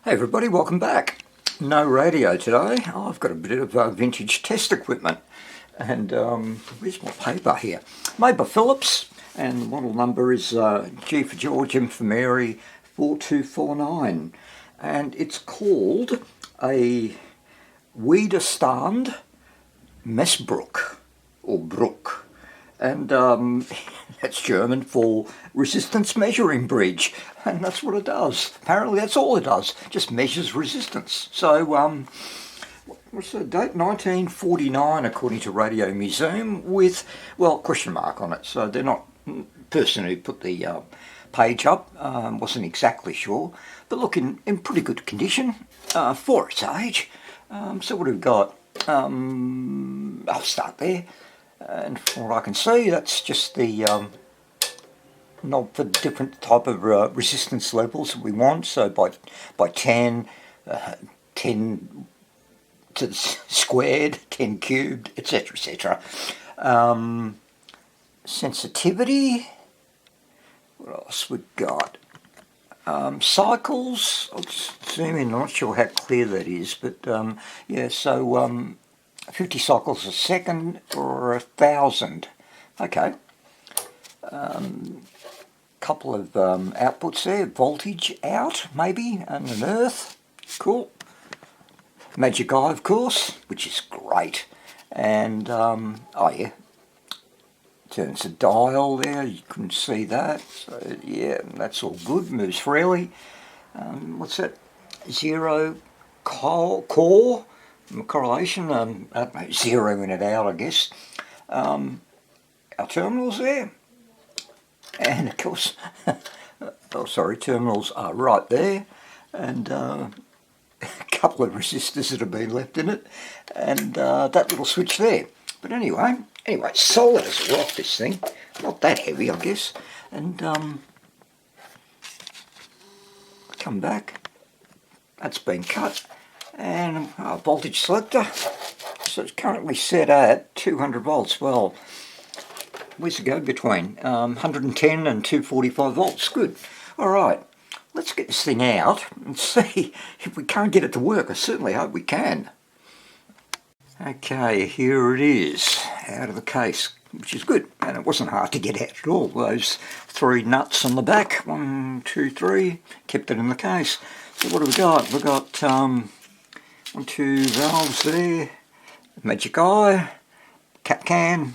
Hey everybody, welcome back. No radio today. I've got a bit of vintage test equipment. And where's my paper here? Made by Philips, and the model number is G for George, M for Mary, 4249. And it's called a Widerstand Messbrücke, or Bruck. And that's German for resistance measuring bridge, and that's what it does. Apparently that's all it does, just measures resistance. So what's the date? 1949 according to Radio Museum, with, well, question mark on it. So they're not, the person who put the page up wasn't exactly sure, but look, in pretty good condition for its age. So what have we got? I'll start there. And from what I can see, that's just the knob for different type of resistance levels that we want. So by 10, 10 to the squared, 10 cubed, etc., etc. Sensitivity. What else we've got? Cycles. I'll just zoom in. I'm not sure how clear that is, but yeah. So 50 cycles a second or 1,000. Okay. Couple of outputs there. Voltage out, maybe, and an earth. Cool. Magic eye, of course, which is great. And, oh yeah, turns the dial there. You couldn't see that. So, yeah, that's all good. Moves freely. What's that? Zero core. Correlation, I don't know, zeroing it out, I guess. Our terminals there, and of course, oh sorry, terminals are right there, and a couple of resistors that have been left in it, and that little switch there. But anyway, solid as a rock, this thing. Not that heavy, I guess. And come back. That's been cut. And a voltage selector, so it's currently set at 200 volts. Well, where's it go between 110 and 245 volts? Good. All right, let's get this thing out and see if we can't get it to work. I certainly hope we can. Okay, here it is, out of the case, which is good, and it wasn't hard to get out at all. Those 3 nuts on the back, 1, 2, 3, kept it in the case. So what have we got? We've got 1, 2 valves there, magic eye, cap can.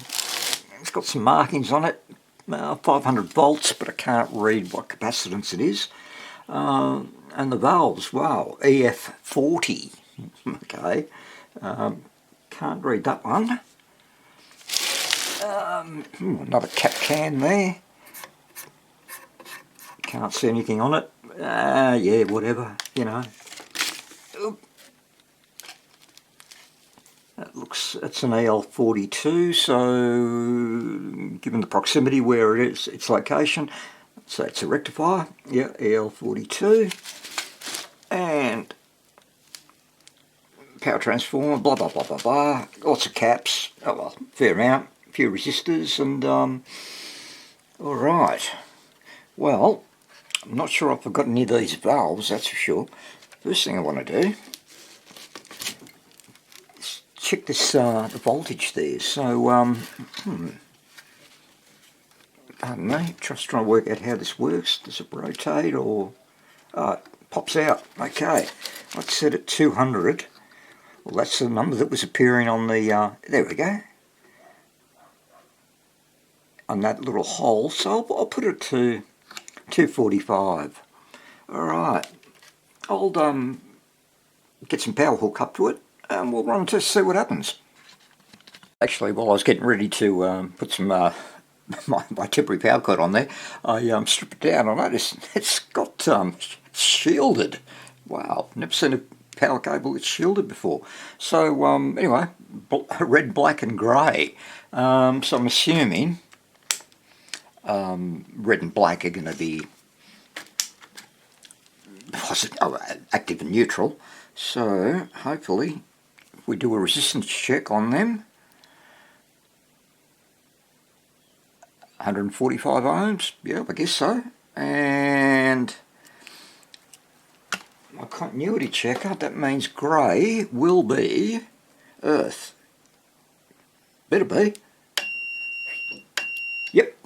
It's got some markings on it, 500 volts, but I can't read what capacitance it is. And the valves, wow, EF40, okay, can't read that one. Another cap can there, can't see anything on it. Yeah, whatever, you know. It's an EL42, so given the proximity where it is, its location, so it's a rectifier, yeah, EL42, and power transformer, blah blah blah blah blah, lots of caps, oh well, fair amount, a few resistors, and alright, well, I'm not sure if I've got any of these valves, that's for sure. First thing I want to do, check this the voltage there. So pardon me, just trying to work out how this works. Does it rotate or it pops out? Okay, let's set it 200. Well, that's the number that was appearing on the there we go, on that little hole. So I'll put it to 245. All right, I'll get some power hook up to it, and we'll run a test, see what happens. Actually, while I was getting ready to put some my temporary power cord on there, I stripped it down. I noticed it's got shielded. Wow, never seen a power cable that's shielded before. So anyway, red, black, and grey. So I'm assuming red and black are going to be active and neutral. So hopefully, if we do a resistance check on them, 145 ohms, yeah, I guess so, and my continuity checker, that means grey will be earth. Better be. Yep.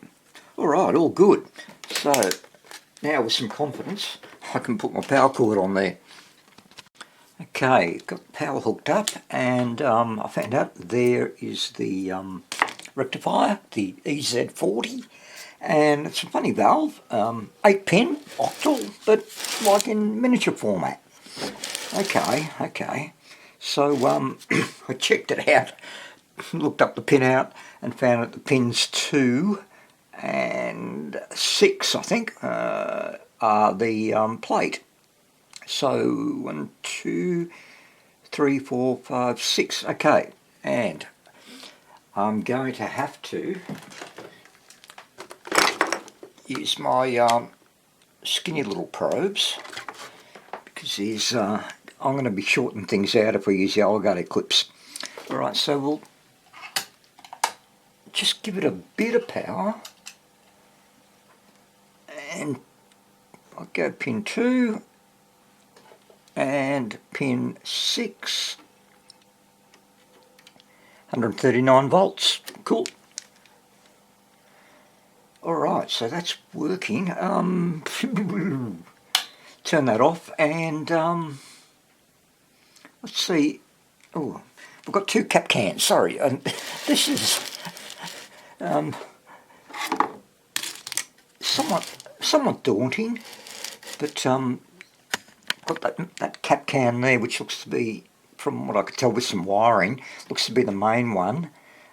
Alright, all good. So, now with some confidence, I can put my power cord on there. Okay, got the power hooked up, and I found out there is the rectifier, the EZ40, and it's a funny valve, 8-pin octal, but like in miniature format. Okay. So I checked it out, looked up the pin out, and found that the pins 2 and 6, I think, are the plate. So 1, 2, 3, 4, 5, 6. Okay, and I'm going to have to use my skinny little probes, because these I'm going to be shorting things out if we use the alligator clips. Alright, so we'll just give it a bit of power, and I'll go pin 2 and pin 6, 139 volts, cool. Alright, so that's working. Turn that off, and let's see. Oh, we've got 2 cap cans, sorry. This is somewhat daunting, but got that cap can there, which looks to be, from what I could tell with some wiring, looks to be the main one,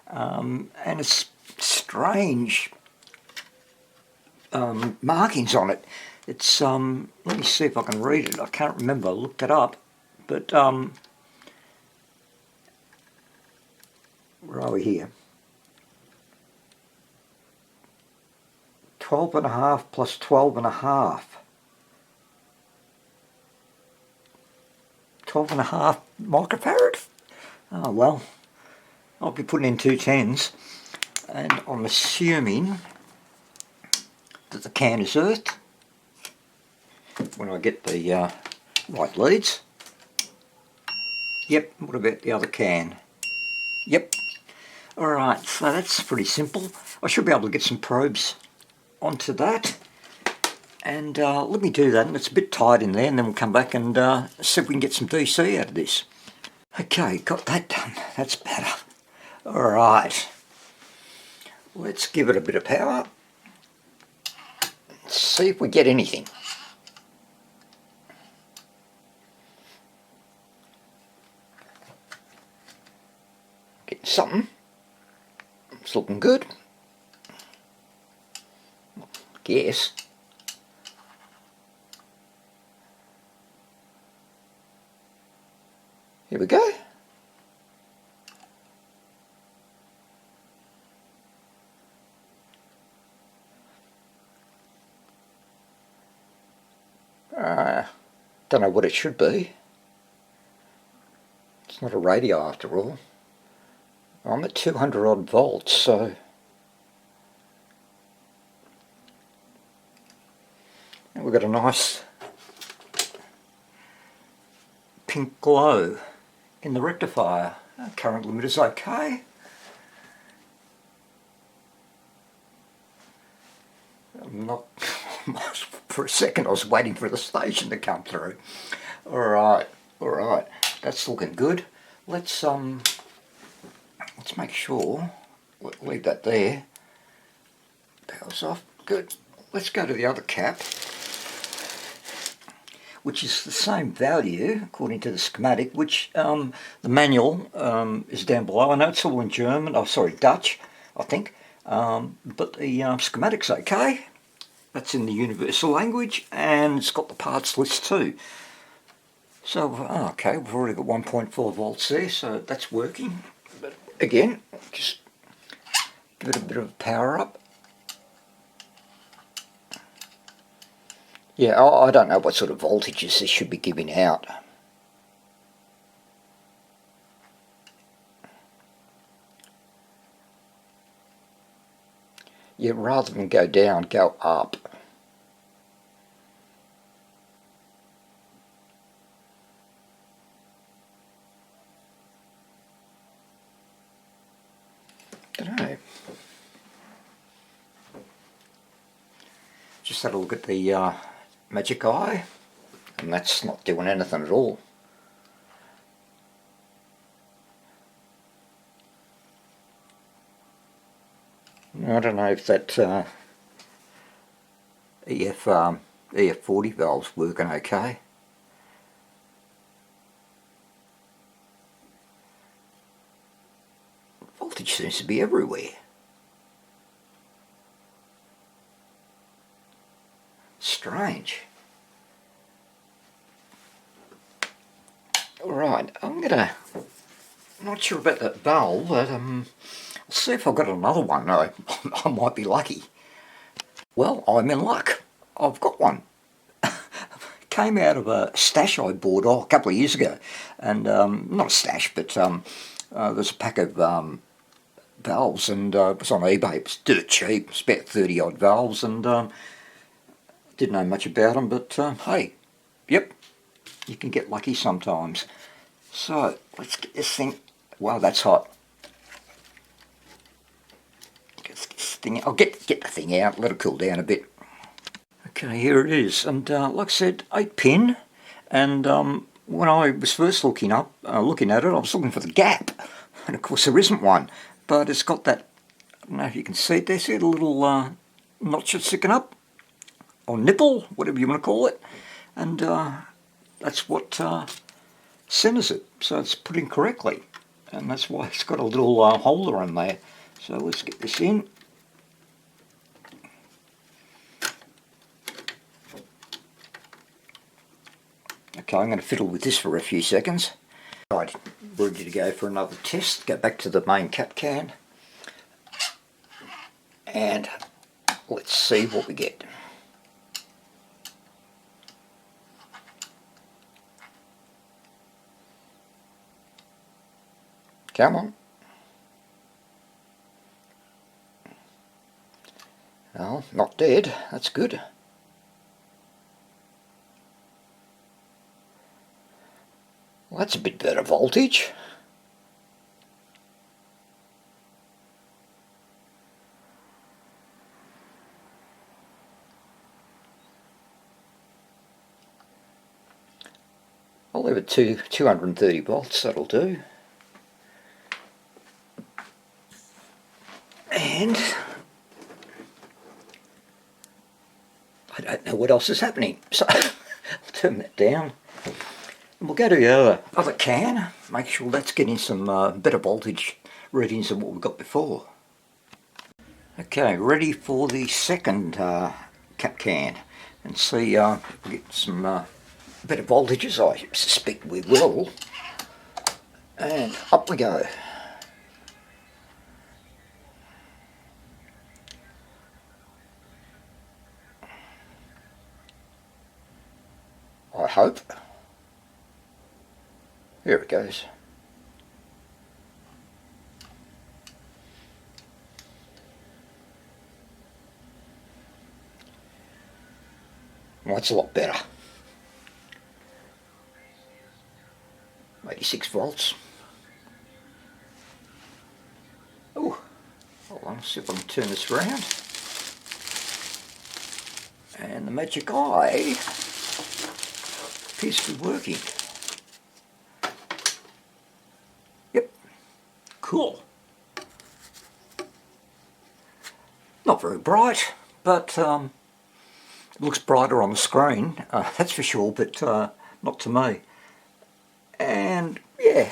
and it's strange markings on it. It's let me see if I can read it. I can't remember, I looked it up, but where are we here? 12.5 plus 12.5. 12.5 microfarad. Oh well, I'll be putting in 2 10s, and I'm assuming that the can is earthed when I get the right leads. Yep, what about the other can? Yep. Alright, so that's pretty simple. I should be able to get some probes onto that, and let me do that. And it's a bit tight in there, and then we'll come back and see if we can get some DC out of this. Okay, got that done. That's better. Alright, let's give it a bit of power. Let's see if we get anything. Getting something. It's looking good. Guess. Here we go. Don't know what it should be. It's not a radio after all. I'm at 200 odd volts, so we've got a nice pink glow in the rectifier. Current limit is okay. I'm not, for a second I was waiting for the station to come through. Alright, that's looking good. Let's make sure, leave that there. Power's off, good. Let's go to the other cap, which is the same value according to the schematic, which the manual is down below. I know it's all in German, oh sorry, Dutch, I think, but the schematic's okay. That's in the universal language, and it's got the parts list too. So, okay, we've already got 1.4 volts there, so that's working. But again, just give it a bit of power up. Yeah, I don't know what sort of voltages this should be giving out. Yeah, rather than go down, go up. had a look at the magic eye, and that's not doing anything at all. I don't know if that EF40 valve's working okay. Voltage seems to be everywhere. Strange. Alright, I'm not sure about that valve, but I'll see if I've got another one. I might be lucky. Well, I'm in luck. I've got one. Came out of a stash I bought a couple of years ago, and not a stash, but there's a pack of valves, and it was on eBay. It was dirt cheap. It's about 30 odd valves, and didn't know much about them, but hey, yep, you can get lucky sometimes. So let's get this thing. Wow, that's hot. Let's get this thing. I'll get the thing out. Let it cool down a bit. Okay, here it is, and like I said, 8-pin. And when I was first looking at it, I was looking for the gap, and of course there isn't one. But it's got that. I don't know if you can see it. There's a little notch sticking up, or nipple, whatever you want to call it, and that's what centers it, so it's put in correctly, and that's why it's got a little holder in there. So let's get this in. Okay, I'm going to fiddle with this for a few seconds. Right, ready to go for another test. Go back to the main cap can, and let's see what we get. Come on. Oh, not dead. That's good. Well, that's a bit better voltage. I'll leave it to 230 volts, that'll do. And I don't know what else is happening, so I'll turn that down. And we'll go to the other can, make sure that's getting some better voltage readings than what we got before. Okay, ready for the second cap can, and see if we get some better voltages. I suspect we will. And up we go. I hope. Here it goes. Well, that's a lot better. 86 volts. Oh, hold on, see if I can turn this around. And the magic eye appears to be working. Yep, cool. Not very bright, but it looks brighter on the screen, that's for sure, but not to me. And yeah,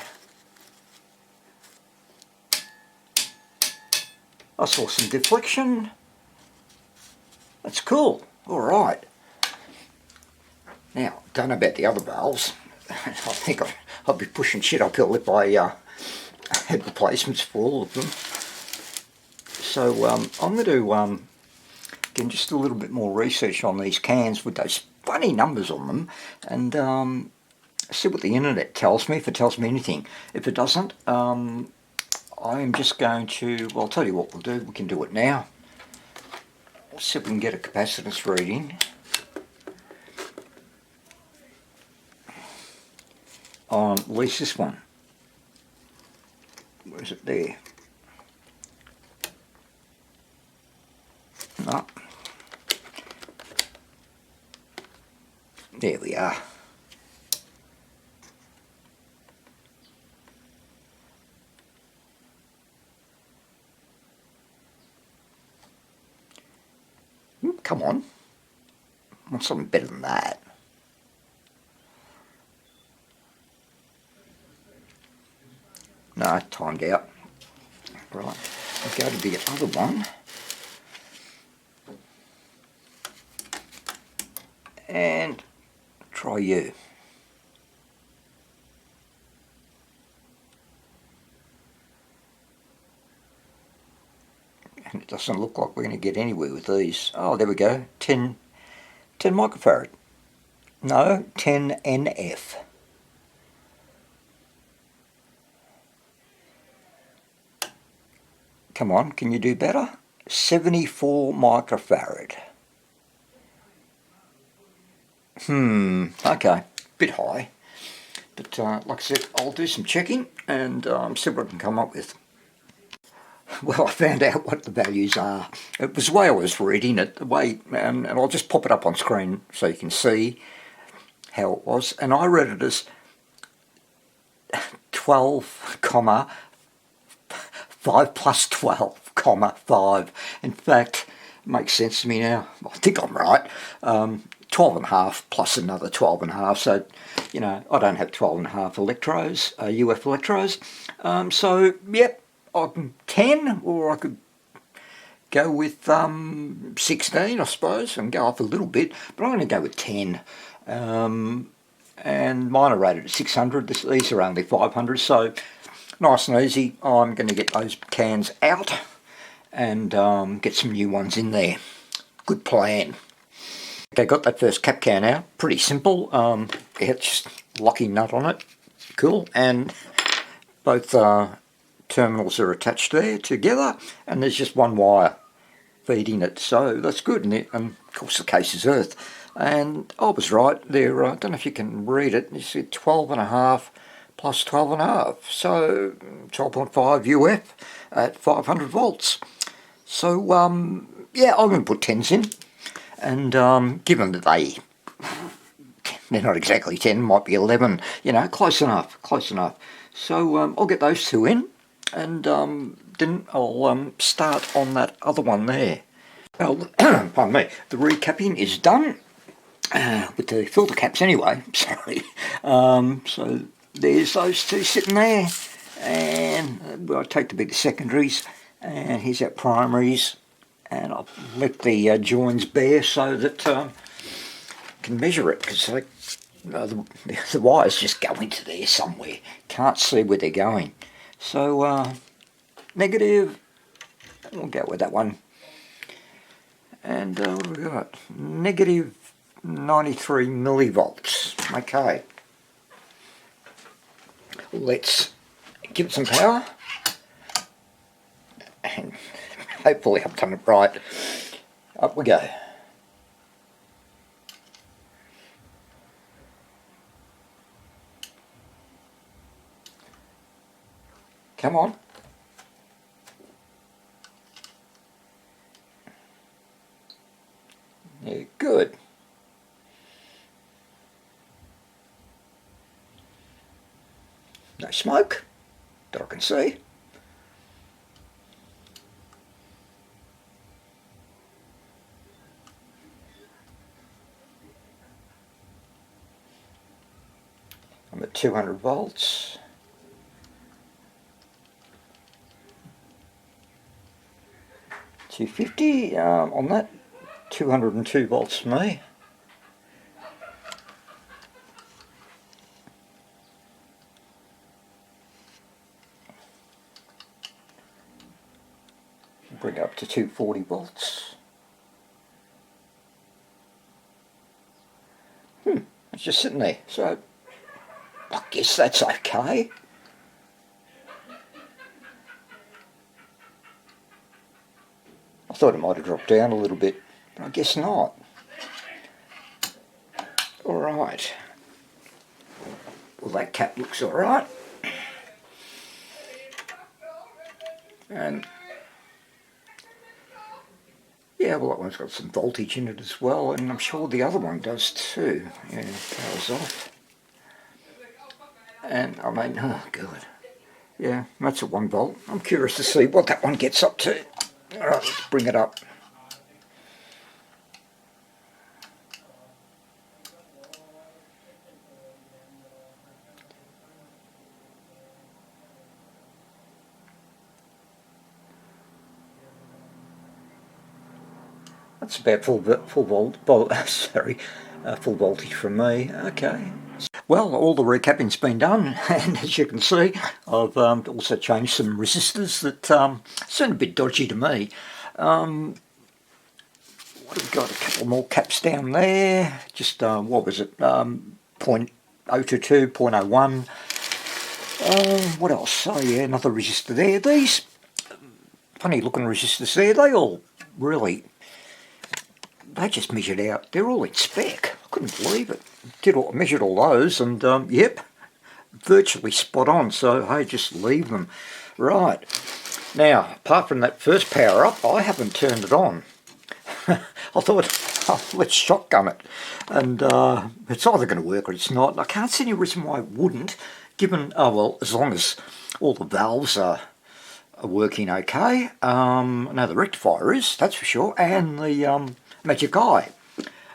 I saw some deflection. That's cool. Alright. Now, don't know about the other valves. I think I'll be pushing shit uphill if I had replacements for all of them. So I'm going to get just a little bit more research on these cans with those funny numbers on them, and see what the internet tells me, if it tells me anything. If it doesn't, I'm just going to, well, I'll tell you what we'll do. We can do it now. Let's see if we can get a capacitance reading on at least this one. Where is it? There. No. There we are. Come on. I want something better than that. No, timed out. Right, I'll go to the other one. And try you. And it doesn't look like we're going to get anywhere with these. Oh, there we go. 10 microfarad. No, 10 NF. Come on, can you do better? 74 microfarad. Okay, bit high. But like I said, I'll do some checking and see what I can come up with. Well, I found out what the values are. It was the way I was reading it, the way, and I'll just pop it up on screen so you can see how it was. And I read it as 12, 5 plus 12, 5. In fact, it makes sense to me now. I think I'm right. 12 and a half plus another 12 and a half. So, you know, I don't have 12 and a half electrodes, UF electrodes. So, yep, I'm 10, or I could go with 16, I suppose, and go off a little bit. But I'm going to go with 10. And mine are rated at 600. These are only 500, so nice and easy. I'm going to get those cans out and get some new ones in there. Good plan. Okay, got that first cap can out. Pretty simple. It's just locking nut on it. Cool. And both terminals are attached there together, and there's just one wire feeding it. So that's good. And of course the case is earth. And I was right there. I don't know if you can read it. You see 12 and a half plus 12 and a half. So 12.5 UF at 500 volts. So yeah, I'm going to put 10s in. And given that they're not exactly 10, might be 11, you know, close enough. So I'll get those two in, and then I'll start on that other one there. Well, pardon me, the recapping is done, with the filter caps anyway, sorry. So there's those two sitting there, and I take the big secondaries, and here's our primaries. And I'll let the joins bare so that I can measure it, because the wires just go into there somewhere. Can't see where they're going. So negative, we'll go with that one. And what have we got? Negative 93 millivolts. Okay. Let's give it some power. And hopefully I've done it right. Up we go. Come on. Yeah, good. No smoke that I can see. I'm at 200 volts. $250 on that. 202 volts for me. Bring it up to 240 volts. It's just sitting there, so I guess that's okay. I thought it might have dropped down a little bit, but I guess not. Alright. Well, that cap looks alright. And Yeah, well, that one's got some voltage in it as well, and I'm sure the other one does too. Yeah, power's off. And I mean, oh god. Yeah, that's a 1 volt. I'm curious to see what that one gets up to. Alright, let's bring it up. That's about full voltage from me. Okay. Well, all the recapping's been done, and as you can see, I've also changed some resistors that seem a bit dodgy to me. What have we got? A couple more caps down there. Just, what was it? 0.022, 0.01. What else? Oh yeah, another resistor there. These funny looking resistors there, they all really, they just measured out. They're all in spec. I couldn't believe it. Measured all those, and yep, virtually spot on. So hey, just leave them. Right. Now, apart from that first power up, I haven't turned it on. I thought, oh, let's shotgun it, and it's either going to work or it's not. I can't see any reason why it wouldn't, given, oh well, as long as all the valves are working okay. Now the rectifier is, that's for sure, and the magic eye.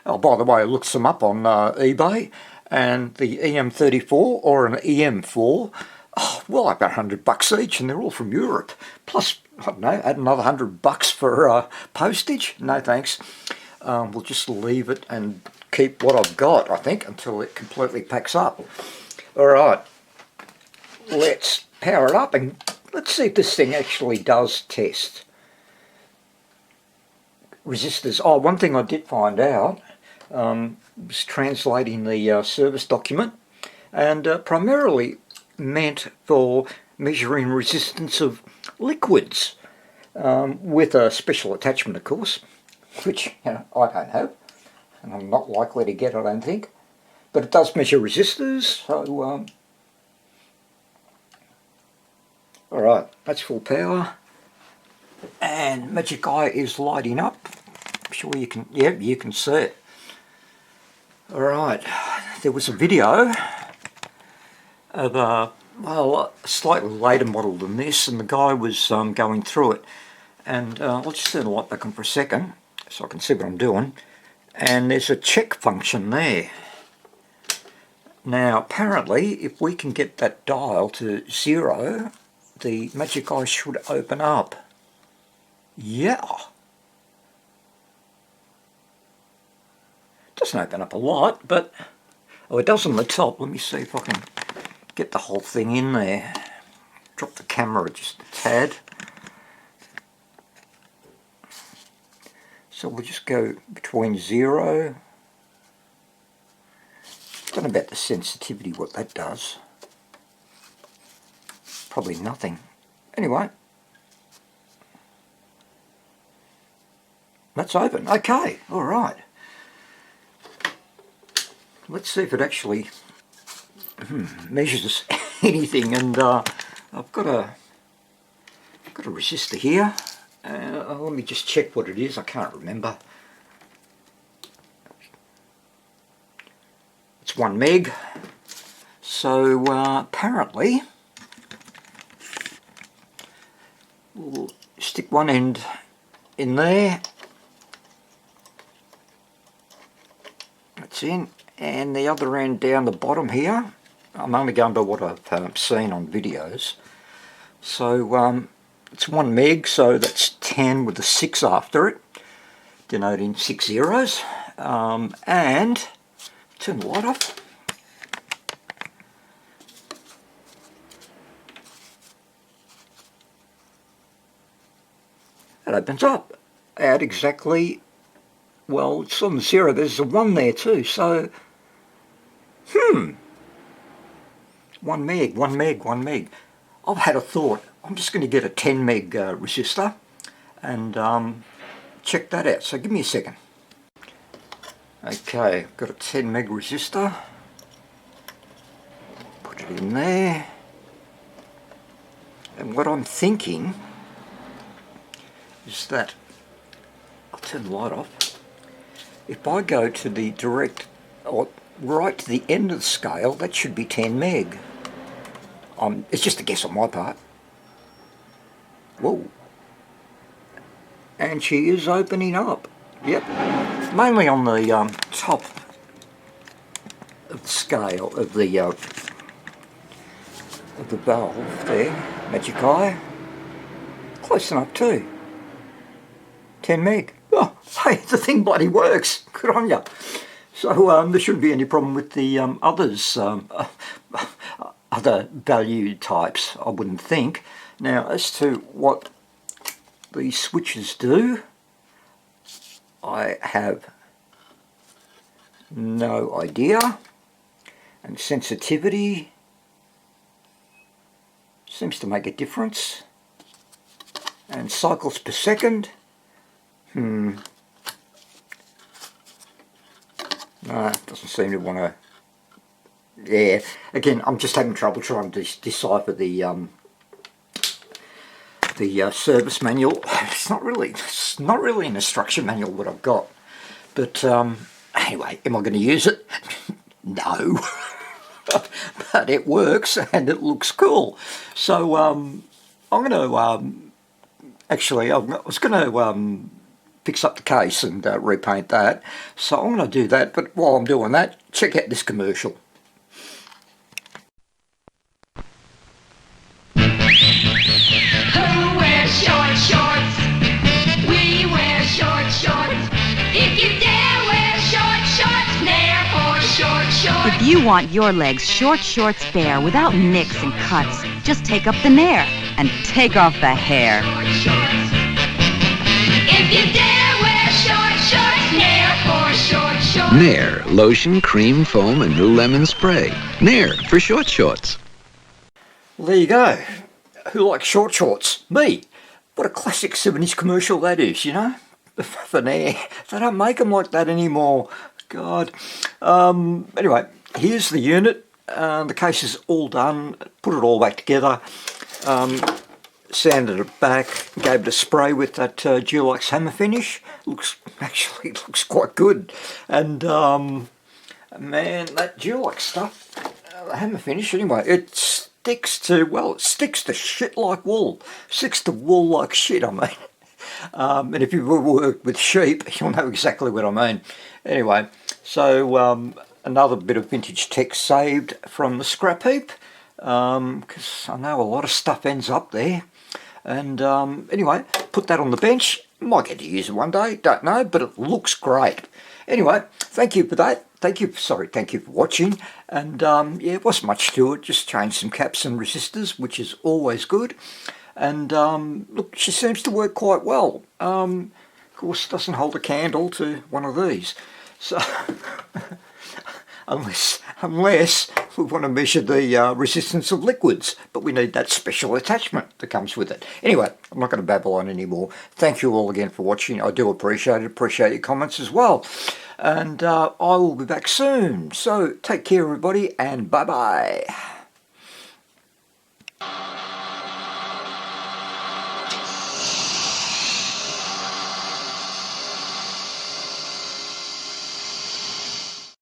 Oh, by the way, I looked them up on eBay, and the EM34 or an EM4, oh, well, about $100 each, and they're all from Europe. Plus, I don't know, add another $100 for postage. No thanks. We'll just leave it and keep what I've got, I think, until it completely packs up. All right, let's power it up and let's see if this thing actually does test. Resistors. Oh, one thing I did find out was translating the service document, and primarily meant for measuring resistance of liquids, with a special attachment, of course, which I don't have, and I'm not likely to get, I don't think, but it does measure resistors. So alright, that's full power, and magic eye is lighting up. I'm sure you can, yeah, you can see it. Alright, there was a video of well, a slightly later model than this, and the guy was going through it, and I'll just turn the light back on for a second so I can see what I'm doing, and there's a check function there. Now apparently if we can get that dial to 0, the magic eye should open up. Yeah. Doesn't open up a lot, but oh, it does on the top. Let me see if I can get the whole thing in there. Drop the camera just a tad. So we'll just go between 0. Don't know about the sensitivity, what that does. Probably nothing. Anyway, that's open. Okay, all right. Let's see if it actually measures anything. And I've got a resistor here. Let me just check what it is. I can't remember. It's 1 meg. So apparently we'll stick one end in there. That's in. And the other end down the bottom here. I'm only going by what I've seen on videos. So it's 1 meg, so that's 10 with a 6 after it, denoting 6 zeros. And turn the light off. It opens up at exactly, well, it's on the 0. There's a 1 there too, so 1 meg, 1 meg, 1 meg. I've had a thought. I'm just going to get a 10 meg resistor and check that out. So give me a second. Okay, got a 10 meg resistor. Put it in there. And what I'm thinking is that I'll turn the light off. If I go to the direct, or right to the end of the scale, that should be 10 meg. It's just a guess on my part. Whoa. And she is opening up. Yep. Mainly on the top of the scale of the valve there. Magic eye. Close enough too. 10 meg. Oh, hey, the thing bloody works. Good on ya. So there shouldn't be any problem with the others, other value types, I wouldn't think. Now, as to what these switches do, I have no idea. And sensitivity seems to make a difference. And cycles per second, no, it doesn't seem to want to. Yeah, again, I'm just having trouble trying to decipher the service manual. It's not really an instruction manual what I've got. But anyway, am I going to use it? No. But it works and it looks cool. So I'm going to actually, I was going to fix up the case and repaint that. So I'm going to do that. But while I'm doing that, check out this commercial. Who wears short shorts? We wear short shorts. If you dare wear short shorts, Nair for short shorts. If you want your legs short shorts bare without nicks and cuts, just take up the Nair and take off the hair. Short shorts. If you dare wear short shorts, Nair for short shorts. Nair, lotion, cream, foam, and new lemon spray. Nair for short shorts. Well, there you go. Who likes short shorts? Me. What a classic 70s commercial that is, you know? For Nair. They don't make them like that anymore. God. Anyway, here's the unit. The case is all done. Put it all back together. Sanded it back. Gave it a spray with that Dulux hammer finish. Actually looks quite good. And man, that Dulux stuff, the hammer finish anyway, it sticks to shit like wool. Sticks to wool like shit, I mean. And if you've ever worked with sheep, you'll know exactly what I mean. Anyway, so another bit of vintage tech saved from the scrap heap, because I know a lot of stuff ends up there. And anyway, put that on the bench. Might get to use it one day, don't know, but it looks great. Anyway, thank you for that. Thank you for watching. And yeah, it wasn't much to it, just changed some caps and resistors, which is always good. And look, she seems to work quite well. Of course, doesn't hold a candle to one of these. So, unless we want to measure the resistance of liquids, but we need that special attachment that comes with it. Anyway, I'm not going to babble on anymore. Thank you all again for watching. I do appreciate it. Appreciate your comments as well. And I will be back soon. So take care, everybody, and bye-bye.